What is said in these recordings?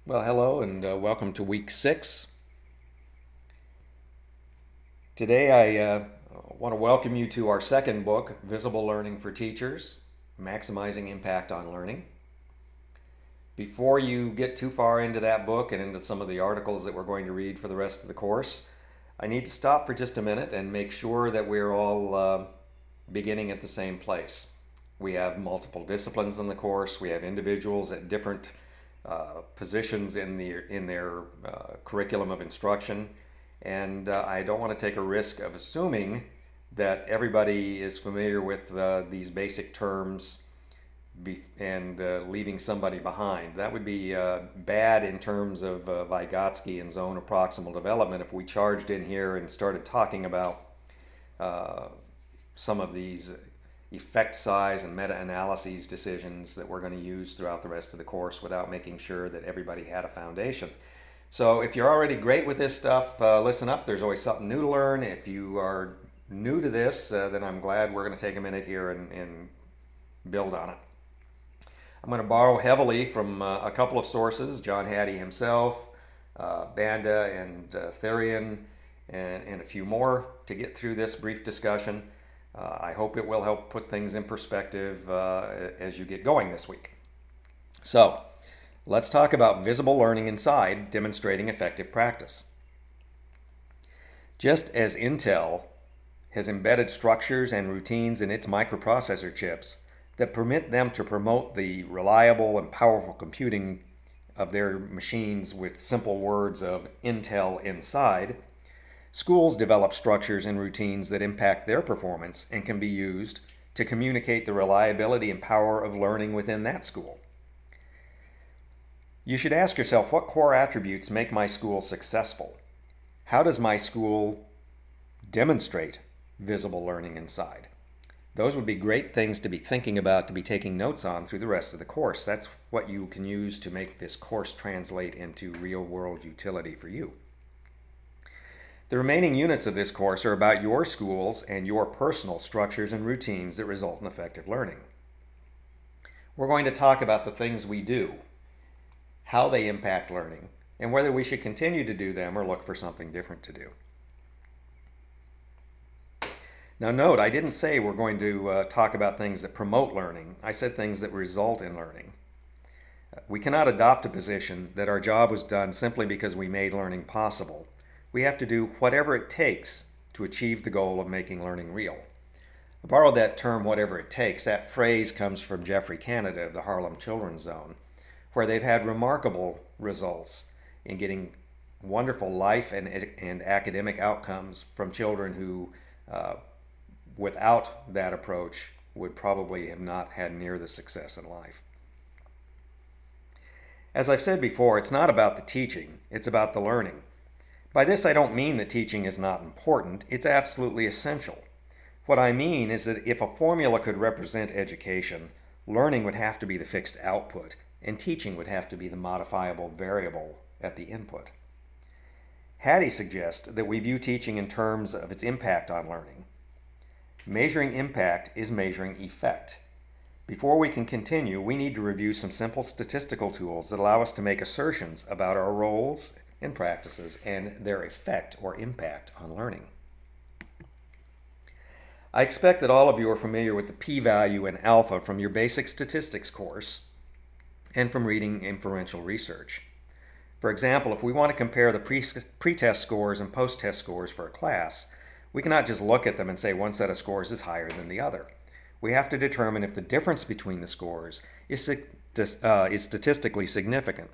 Well, hello and welcome to week 6. Today I want to welcome you to our second book, Visible Learning for Teachers, Maximizing Impact on Learning. Before you get too far into that book and into some of the articles that we're going to read for the rest of the course, I need to stop for just a minute and make sure that we're all beginning at the same place. We have multiple disciplines in the course. We have individuals at different positions in their curriculum of instruction, and I don't want to take a risk of assuming that everybody is familiar with these basic terms and leaving somebody behind. That would be bad in terms of Vygotsky and zone of proximal development if we charged in here and started talking about some of these effect size and meta-analyses decisions that we're going to use throughout the rest of the course without making sure that everybody had a foundation. So if you're already great with this stuff, listen up. There's always something new to learn. If you are new to this, then I'm glad we're going to take a minute here and build on it. I'm going to borrow heavily from a couple of sources, John Hattie himself, Banda and Therian, and a few more to get through this brief discussion. I hope it will help put things in perspective as you get going this week. So, let's talk about visible learning inside, demonstrating effective practice. Just as Intel has embedded structures and routines in its microprocessor chips that permit them to promote the reliable and powerful computing of their machines with simple words of Intel inside, schools develop structures and routines that impact their performance and can be used to communicate the reliability and power of learning within that school. You should ask yourself, what core attributes make my school successful? How does my school demonstrate visible learning inside? Those would be great things to be thinking about, to be taking notes on through the rest of the course. That's what you can use to make this course translate into real-world utility for you. The remaining units of this course are about your schools and your personal structures and routines that result in effective learning. We're going to talk about the things we do, how they impact learning, and whether we should continue to do them or look for something different to do. Now note, I didn't say we're going to talk about things that promote learning. I said things that result in learning. We cannot adopt a position that our job was done simply because we made learning possible. We have to do whatever it takes to achieve the goal of making learning real. I borrowed that term, whatever it takes. That phrase comes from Geoffrey Canada of the Harlem Children's Zone, where they've had remarkable results in getting wonderful life and academic outcomes from children who, without that approach, would probably have not had near the success in life. As I've said before, it's not about the teaching, it's about the learning. By this, I don't mean that teaching is not important. It's absolutely essential. What I mean is that if a formula could represent education, learning would have to be the fixed output, and teaching would have to be the modifiable variable at the input. Hattie suggests that we view teaching in terms of its impact on learning. Measuring impact is measuring effect. Before we can continue, we need to review some simple statistical tools that allow us to make assertions about our roles and practices and their effect or impact on learning. I expect that all of you are familiar with the p-value and alpha from your basic statistics course and from reading inferential research. For example, if we want to compare the pre-test scores and post-test scores for a class, we cannot just look at them and say one set of scores is higher than the other. We have to determine if the difference between the scores is statistically significant.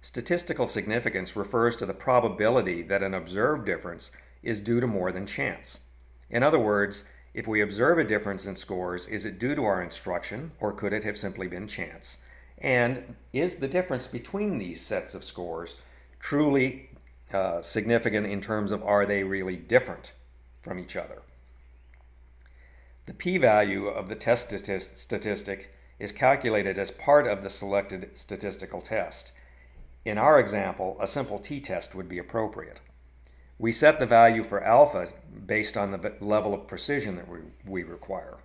Statistical significance refers to the probability that an observed difference is due to more than chance. In other words, if we observe a difference in scores, is it due to our instruction, or could it have simply been chance? And is the difference between these sets of scores truly significant in terms of are they really different from each other? The p-value of the test statistic is calculated as part of the selected statistical test. In our example, a simple t-test would be appropriate. We set the value for alpha based on the level of precision that we require.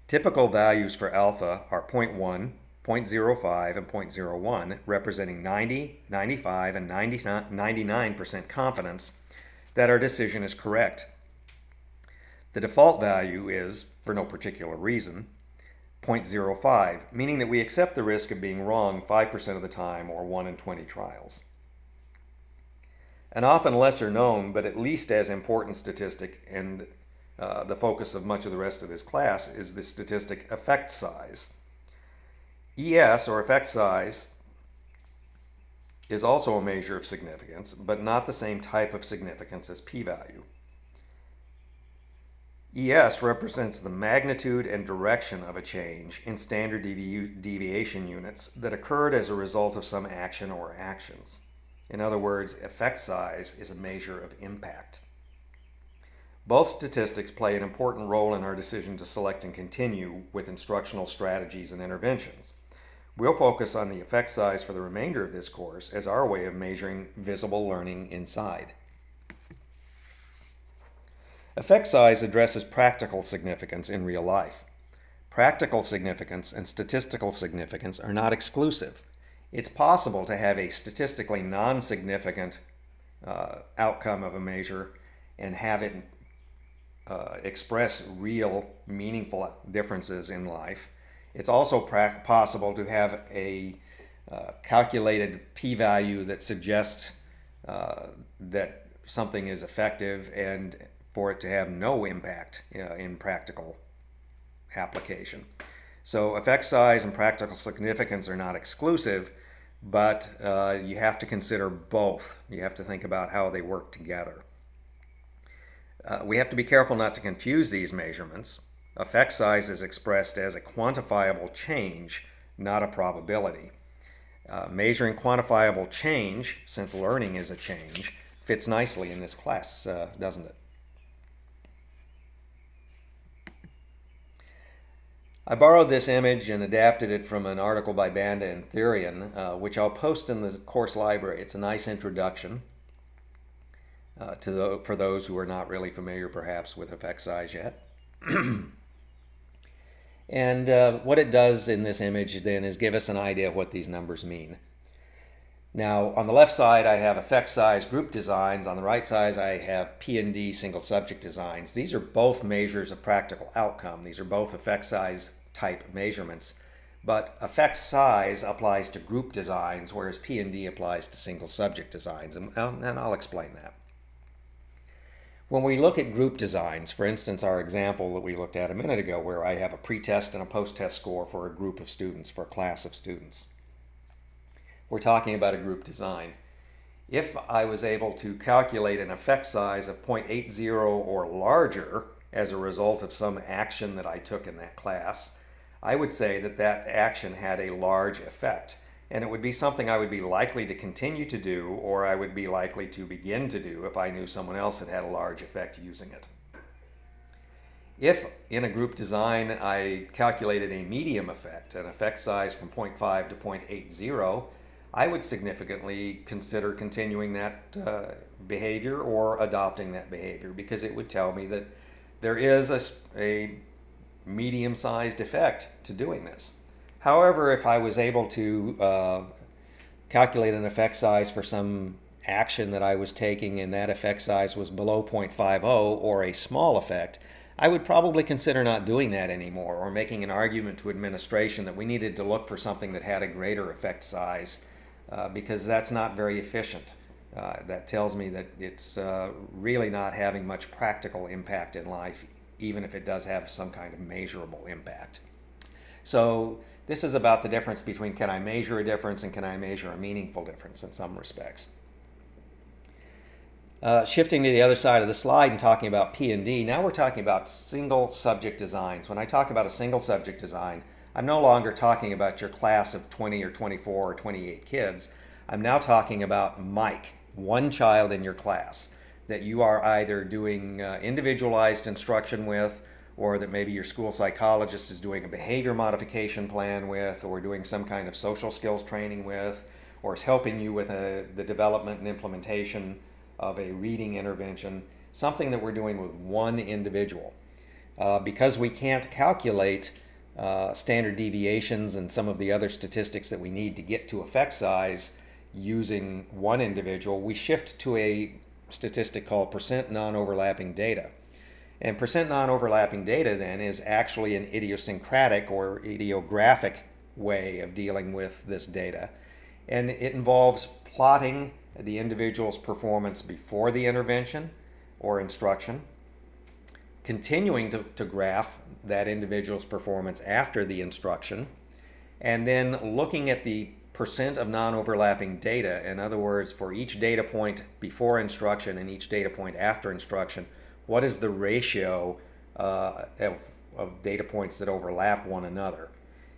Typical values for alpha are 0.1, 0.05, and 0.01, representing 90, 95, and 99% confidence that our decision is correct. The default value is, for no particular reason, 0.05, meaning that we accept the risk of being wrong 5% of the time, or 1 in 20 trials. An often lesser known, but at least as important statistic, and the focus of much of the rest of this class, is the statistic effect size. ES, or effect size, is also a measure of significance, but not the same type of significance as p-value. ES represents the magnitude and direction of a change in standard deviation units that occurred as a result of some action or actions. In other words, effect size is a measure of impact. Both statistics play an important role in our decision to select and continue with instructional strategies and interventions. We'll focus on the effect size for the remainder of this course as our way of measuring visible learning inside. Effect size addresses practical significance in real life. Practical significance and statistical significance are not exclusive. It's possible to have a statistically non-significant outcome of a measure and have it express real, meaningful differences in life. It's also possible to have a calculated p-value that suggests that something is effective and for it to have no impact in practical application. So effect size and practical significance are not exclusive, but you have to consider both. You have to think about how they work together. We have to be careful not to confuse these measurements. Effect size is expressed as a quantifiable change, not a probability. Measuring quantifiable change, since learning is a change, fits nicely in this class, doesn't it? I borrowed this image and adapted it from an article by Banda and Therian, which I'll post in the course library. It's a nice introduction for those who are not really familiar, perhaps, with effect size yet. And what it does in this image then is give us an idea of what these numbers mean. Now, on the left side, I have effect size group designs. On the right side, I have P&D single subject designs. These are both measures of practical outcome. These are both effect size type measurements. But effect size applies to group designs, whereas P&D applies to single subject designs. And I'll explain that. When we look at group designs, for instance, our example that we looked at a minute ago, where I have a pre-test and a post-test score for a group of students, for a class of students. We're talking about a group design. If I was able to calculate an effect size of 0.80 or larger as a result of some action that I took in that class, I would say that that action had a large effect. And it would be something I would be likely to continue to do, or I would be likely to begin to do if I knew someone else had had a large effect using it. If in a group design I calculated a medium effect, an effect size from 0.5 to 0.80, I would significantly consider continuing that behavior or adopting that behavior, because it would tell me that there is a medium-sized effect to doing this. However, if I was able to calculate an effect size for some action that I was taking and that effect size was below 0.50 or a small effect, I would probably consider not doing that anymore, or making an argument to administration that we needed to look for something that had a greater effect size, because that's not very efficient. That tells me that it's really not having much practical impact in life, even if it does have some kind of measurable impact. So this is about the difference between can I measure a difference and can I measure a meaningful difference in some respects. Shifting to the other side of the slide and talking about P&D, now we're talking about single subject designs. When I talk about a single subject design, I'm no longer talking about your class of 20 or 24 or 28 kids. I'm now talking about Mike, one child in your class that you are either doing individualized instruction with, or that maybe your school psychologist is doing a behavior modification plan with, or doing some kind of social skills training with, or is helping you with the development and implementation of a reading intervention, something that we're doing with one individual. Because we can't calculate standard deviations and some of the other statistics that we need to get to effect size using one individual, we shift to a statistic called percent non-overlapping data. And percent non-overlapping data then is actually an idiosyncratic or idiographic way of dealing with this data. And it involves plotting the individual's performance before the intervention or instruction, continuing to graph that individual's performance after the instruction, and then looking at the percent of non-overlapping data. In other words, for each data point before instruction and each data point after instruction, what is the ratio of data points that overlap one another?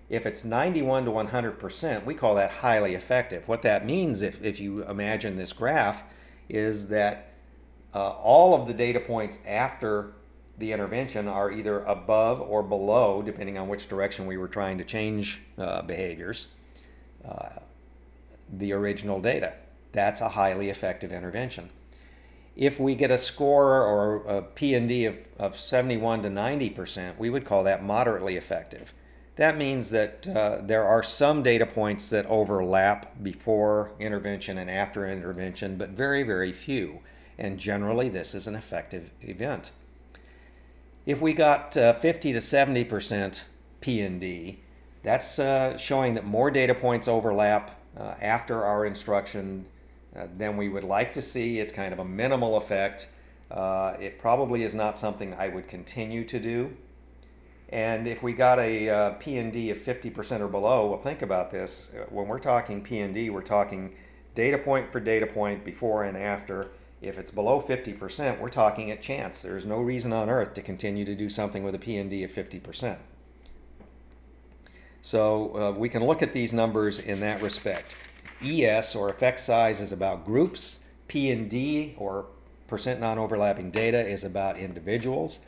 If it's 91 to 100%, we call that highly effective. What that means, if you imagine this graph, is that all of the data points after the intervention are either above or below, depending on which direction we were trying to change behaviors, the original data. That's a highly effective intervention. If we get a score or a P&D of 71 to 90%, we would call that moderately effective. That means that there are some data points that overlap before intervention and after intervention, but very, very few. And generally, this is an effective event. If we got 50 to 70% P&D, that's showing that more data points overlap after our instruction than we would like to see. It's kind of a minimal effect. It probably is not something I would continue to do. And if we got a P&D of 50% or below, well, think about this. When we're talking P&D, we're talking data point for data point before and after. If it's below 50%, we're talking at chance. There's no reason on earth to continue to do something with a P&D of 50%. So we can look at these numbers in that respect. ES, or effect size, is about groups. P&D, or percent non-overlapping data, is about individuals.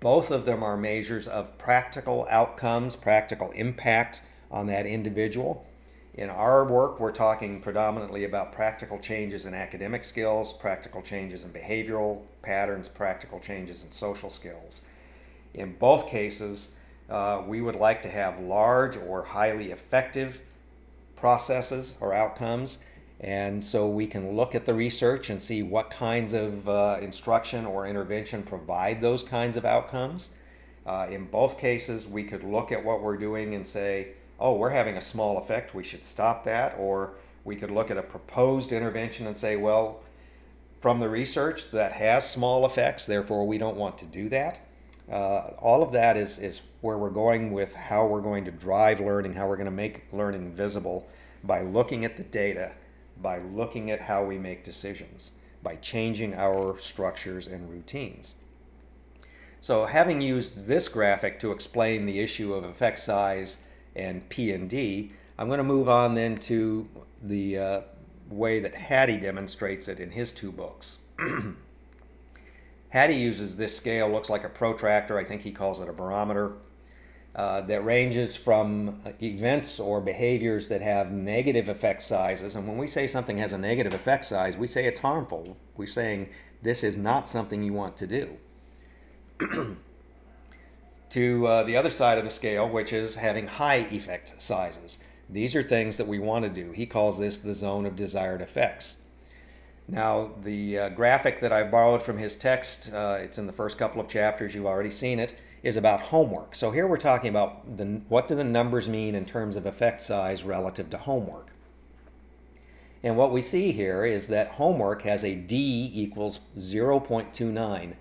Both of them are measures of practical outcomes, practical impact on that individual. In our work, we're talking predominantly about practical changes in academic skills, practical changes in behavioral patterns, practical changes in social skills. In both cases, we would like to have large or highly effective processes or outcomes, and so we can look at the research and see what kinds of instruction or intervention provide those kinds of outcomes. In both cases, we could look at what we're doing and say, oh, we're having a small effect, we should stop that. Or we could look at a proposed intervention and say, well, from the research that has small effects, therefore we don't want to do that. All of that is where we're going with how we're going to drive learning, how we're going to make learning visible, by looking at the data, by looking at how we make decisions, by changing our structures and routines. So having used this graphic to explain the issue of effect size and P&D, I'm going to move on then to the way that Hattie demonstrates it in his two books. Hattie uses this scale, looks like a protractor, I think he calls it a barometer, that ranges from events or behaviors that have negative effect sizes. And when we say something has a negative effect size, we say it's harmful. We're saying this is not something you want to do. To the other side of the scale, which is having high effect sizes. These are things that we want to do. He calls this the zone of desired effects. Now, the graphic that I borrowed from his text, it's in the first couple of chapters, you've already seen it, is about homework. So here we're talking about what do the numbers mean in terms of effect size relative to homework. And what we see here is that homework has a D equals 0.29.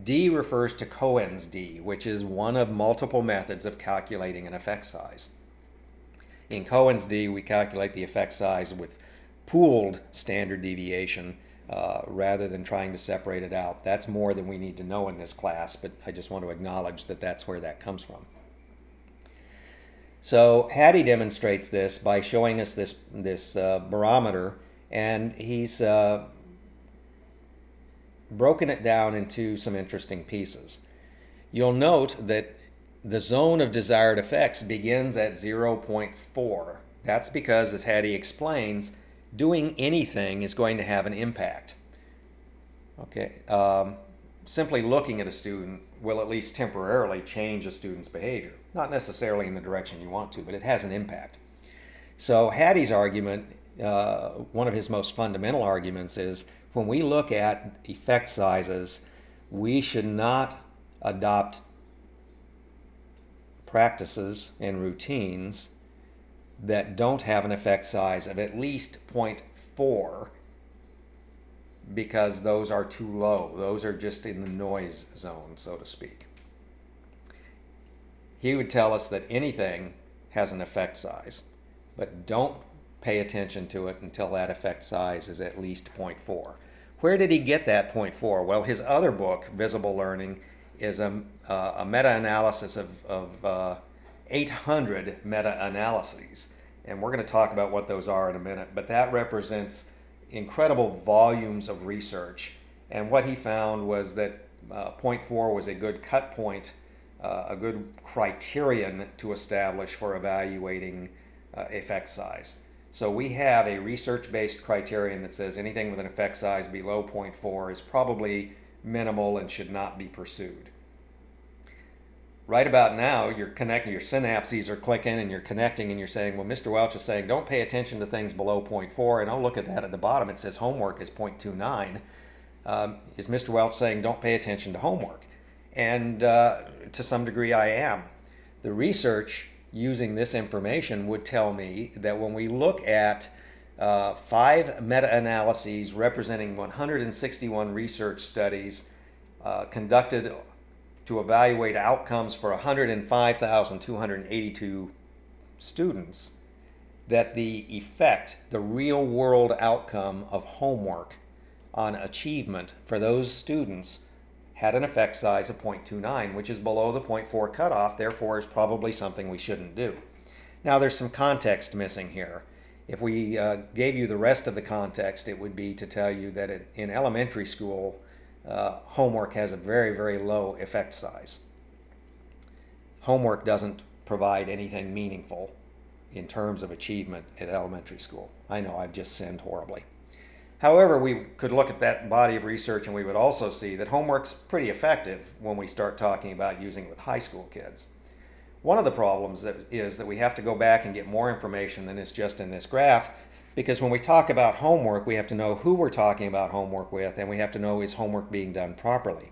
D refers to Cohen's D, which is one of multiple methods of calculating an effect size. In Cohen's D, we calculate the effect size with pooled standard deviation rather than trying to separate it out. That's more than we need to know in this class, but I just want to acknowledge that that's where that comes from. So Hattie demonstrates this by showing us this barometer, and he's broken it down into some interesting pieces. You'll note that the zone of desired effects begins at 0.4. That's because, as Hattie explains, doing anything is going to have an impact. Okay, simply looking at a student will at least temporarily change a student's behavior. Not necessarily in the direction you want to, but it has an impact. So Hattie's argument, one of his most fundamental arguments, is when we look at effect sizes, we should not adopt practices and routines that don't have an effect size of at least 0.4, because those are too low. Those are just in the noise zone, so to speak. He would tell us that anything has an effect size, but don't pay attention to it until that effect size is at least 0.4. Where did he get that 0.4? Well, his other book, Visible Learning, is a meta-analysis of 800 meta-analyses. And we're going to talk about what those are in a minute, but that represents incredible volumes of research. And what he found was that 0.4 was a good cut point, a good criterion to establish for evaluating effect size. So we have a research-based criterion that says anything with an effect size below 0.4 is probably minimal and should not be pursued. Right about now, you're connecting, your synapses are clicking and you're connecting and you're saying, well, Mr. Welch is saying don't pay attention to things below 0.4, and I'll look at that at the bottom. It says homework is 0.29. Is Mr. Welch saying don't pay attention to homework? And to some degree I am. The research using this information would tell me that when we look at 5 meta-analyses representing 161 research studies conducted to evaluate outcomes for 105,282 students, that the effect, the real world outcome of homework on achievement for those students had an effect size of 0.29, which is below the 0.4 cutoff, therefore is probably something we shouldn't do. Now there's some context missing here. If we gave you the rest of the context, it would be to tell you that in elementary school, homework has a very, very low effect size. Homework doesn't provide anything meaningful in terms of achievement at elementary school. I know I've just sinned horribly. However, we could look at that body of research and we would also see that homework's pretty effective when we start talking about using it with high school kids. One of the problems is that we have to go back and get more information than is just in this graph, because when we talk about homework, we have to know who we're talking about homework with, and we have to know is homework being done properly.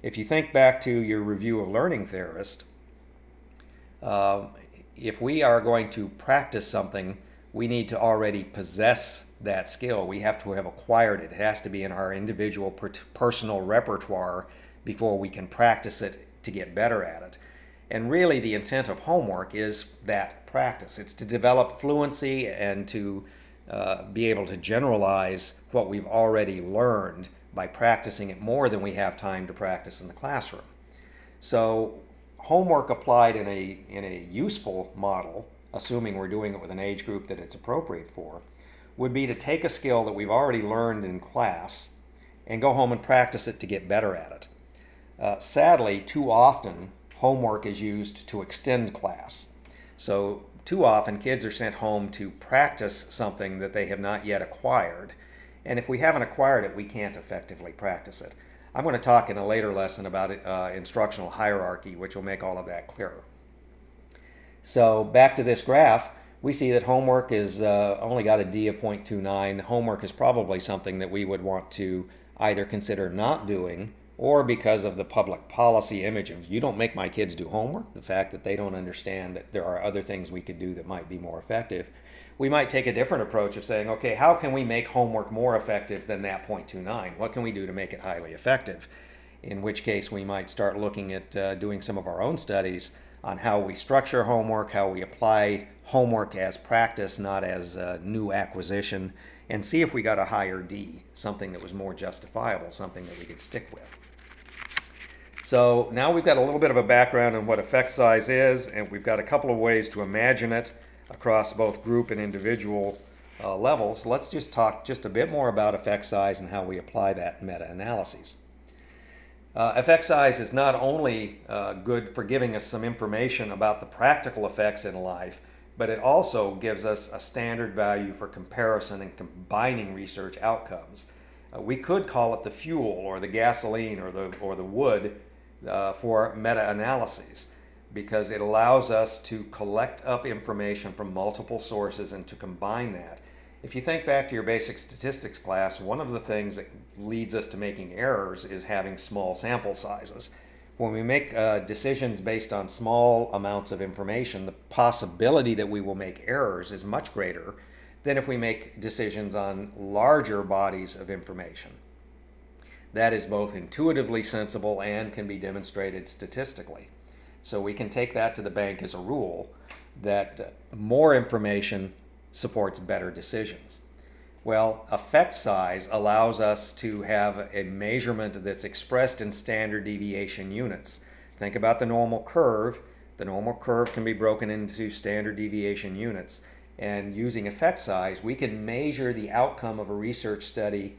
If you think back to your review of Learning Theorist, if we are going to practice something, we need to already possess that skill. We have to have acquired it. It has to be in our individual personal repertoire before we can practice it to get better at it. And really the intent of homework is that practice. It's to develop fluency and to be able to generalize what we've already learned by practicing it more than we have time to practice in the classroom. So homework applied in a useful model, assuming we're doing it with an age group that it's appropriate for, would be to take a skill that we've already learned in class and go home and practice it to get better at it. Sadly, too often, homework is used to extend class. So too often, kids are sent home to practice something that they have not yet acquired. And if we haven't acquired it, we can't effectively practice it. I'm going to talk in a later lesson about instructional hierarchy, which will make all of that clearer. So back to this graph, we see that homework is only got a D of 0.29. Homework is probably something that we would want to either consider not doing, or because of the public policy image of you don't make my kids do homework, the fact that they don't understand that there are other things we could do that might be more effective, we might take a different approach of saying, okay, how can we make homework more effective than that 0.29? What can we do to make it highly effective? In which case we might start looking at doing some of our own studies on how we structure homework, how we apply homework as practice, not as new acquisition, and see if we got a higher D, something that was more justifiable, something that we could stick with. So now we've got a little bit of a background on what effect size is, and we've got a couple of ways to imagine it across both group and individual levels. Let's just talk just a bit more about effect size and how we apply that in meta-analyses. Effect size is not only good for giving us some information about the practical effects in life, but it also gives us a standard value for comparison and combining research outcomes. We could call it the fuel or the gasoline or the wood for meta-analyses, because it allows us to collect up information from multiple sources and to combine that. If you think back to your basic statistics class, one of the things that leads us to making errors is having small sample sizes. When we make decisions based on small amounts of information, the possibility that we will make errors is much greater than if we make decisions on larger bodies of information. That is both intuitively sensible and can be demonstrated statistically. So we can take that to the bank as a rule that more information supports better decisions. Well, effect size allows us to have a measurement that's expressed in standard deviation units. Think about the normal curve. The normal curve can be broken into standard deviation units. And using effect size, we can measure the outcome of a research study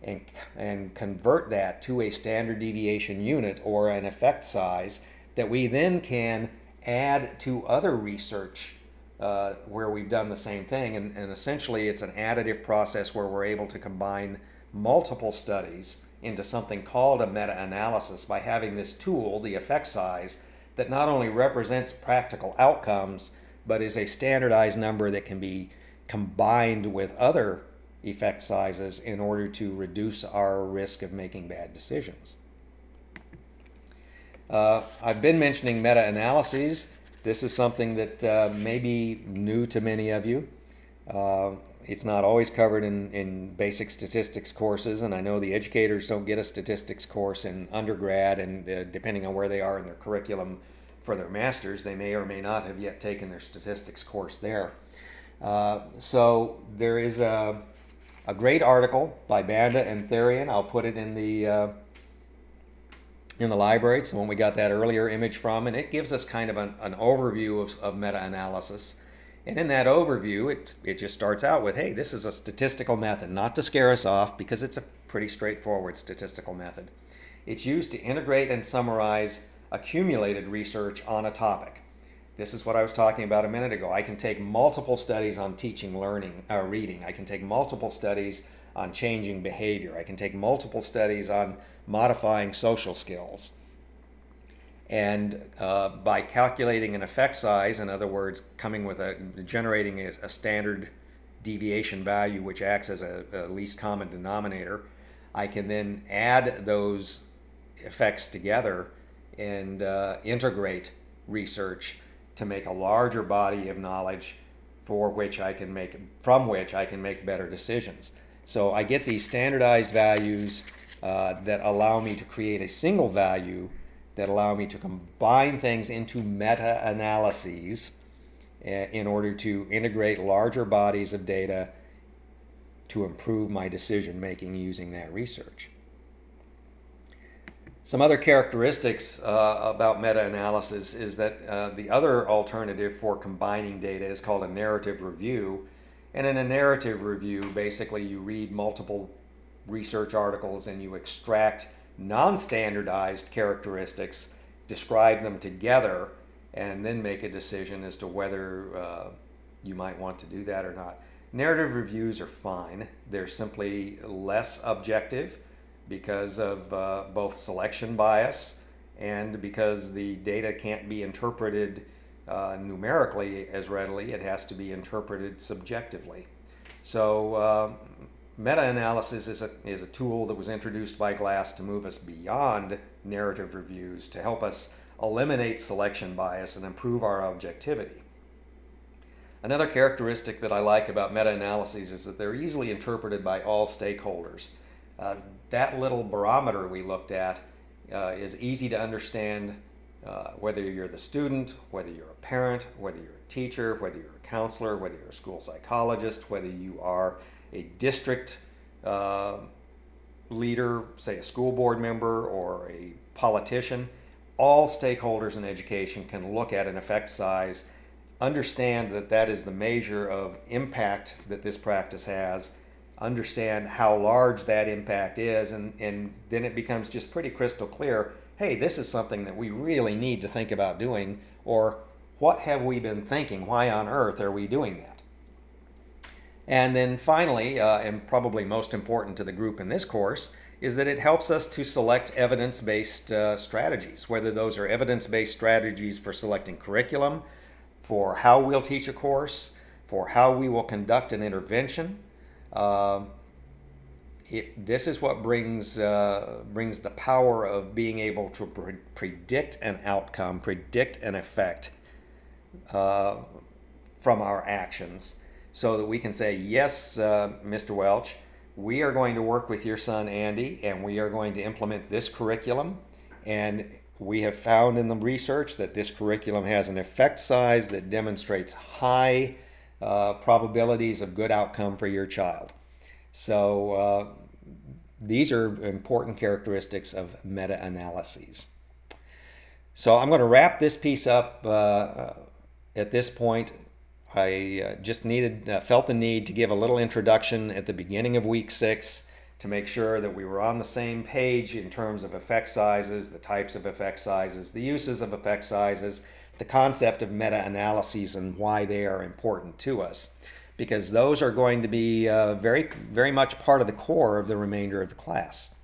and convert that to a standard deviation unit or an effect size that we then can add to other research where we've done the same thing. And essentially it's an additive process where we're able to combine multiple studies into something called a meta-analysis by having this tool, the effect size, that not only represents practical outcomes, but is a standardized number that can be combined with other effect sizes in order to reduce our risk of making bad decisions. I've been mentioning meta-analyses. This is something that may be new to many of you. It's not always covered in basic statistics courses, and I know the educators don't get a statistics course in undergrad, and depending on where they are in their curriculum for their masters, they may or may not have yet taken their statistics course there. So there is a great article by Banda and Therian. I'll put it in the library. It's the one we got that earlier image from, and it gives us kind of an overview of meta-analysis. And in that overview, it just starts out with, hey, this is a statistical method, not to scare us off, because it's a pretty straightforward statistical method. It's used to integrate and summarize accumulated research on a topic. This is what I was talking about a minute ago. I can take multiple studies on teaching, learning, reading. I can take multiple studies on changing behavior. I can take multiple studies on modifying social skills. And by calculating an effect size, in other words, generating a standard deviation value which acts as a least common denominator, I can then add those effects together and integrate research to make a larger body of knowledge from which I can make better decisions. So I get these standardized values that allow me to create a single value that allow me to combine things into meta-analyses in order to integrate larger bodies of data to improve my decision making using that research. Some other characteristics about meta-analysis is that the other alternative for combining data is called a narrative review. And in a narrative review, basically you read multiple research articles and you extract non-standardized characteristics, describe them together, and then make a decision as to whether you might want to do that or not. Narrative reviews are fine. They're simply less objective because of both selection bias and because the data can't be interpreted numerically as readily. It has to be interpreted subjectively. So meta-analysis is a tool that was introduced by Glass to move us beyond narrative reviews, to help us eliminate selection bias and improve our objectivity. Another characteristic that I like about meta-analyses is that they're easily interpreted by all stakeholders. That little barometer we looked at is easy to understand whether you're the student, whether you're a parent, whether you're a teacher, whether you're a counselor, whether you're a school psychologist, whether you are a district leader, say a school board member or a politician. All stakeholders in education can look at an effect size, understand that that is the measure of impact that this practice has, understand how large that impact is, and then it becomes just pretty crystal clear, hey, this is something that we really need to think about doing, or what have we been thinking? Why on earth are we doing that? And then finally, and probably most important to the group in this course, is that it helps us to select evidence-based strategies, whether those are evidence-based strategies for selecting curriculum, for how we'll teach a course, for how we will conduct an intervention. This is what brings the power of being able to predict an outcome, predict an effect from our actions, so that we can say, yes, Mr. Welch, we are going to work with your son Andy, and we are going to implement this curriculum, and we have found in the research that this curriculum has an effect size that demonstrates high probabilities of good outcome for your child. So these are important characteristics of meta-analyses. So I'm going to wrap this piece up at this point. I just felt the need to give a little introduction at the beginning of week 6 to make sure that we were on the same page in terms of effect sizes, the types of effect sizes, the uses of effect sizes, the concept of meta-analyses and why they are important to us, because those are going to be very much part of the core of the remainder of the class.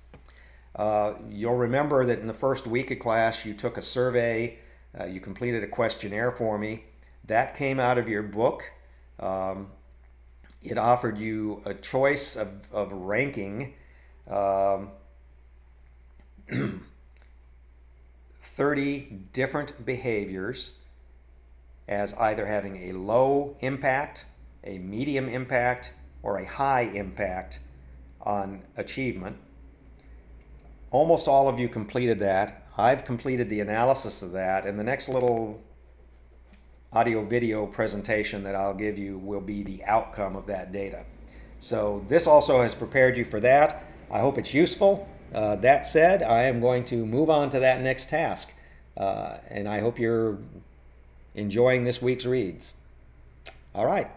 You'll remember that in the first week of class you took a survey, you completed a questionnaire for me. That came out of your book. It offered you a choice of ranking 30 different behaviors as either having a low impact, a medium impact, or a high impact on achievement. Almost all of you completed that. I've completed the analysis of that, and the next little audio-video presentation that I'll give you will be the outcome of that data. So this also has prepared you for that. I hope it's useful. That said, I am going to move on to that next task, and I hope you're enjoying this week's reads. All right.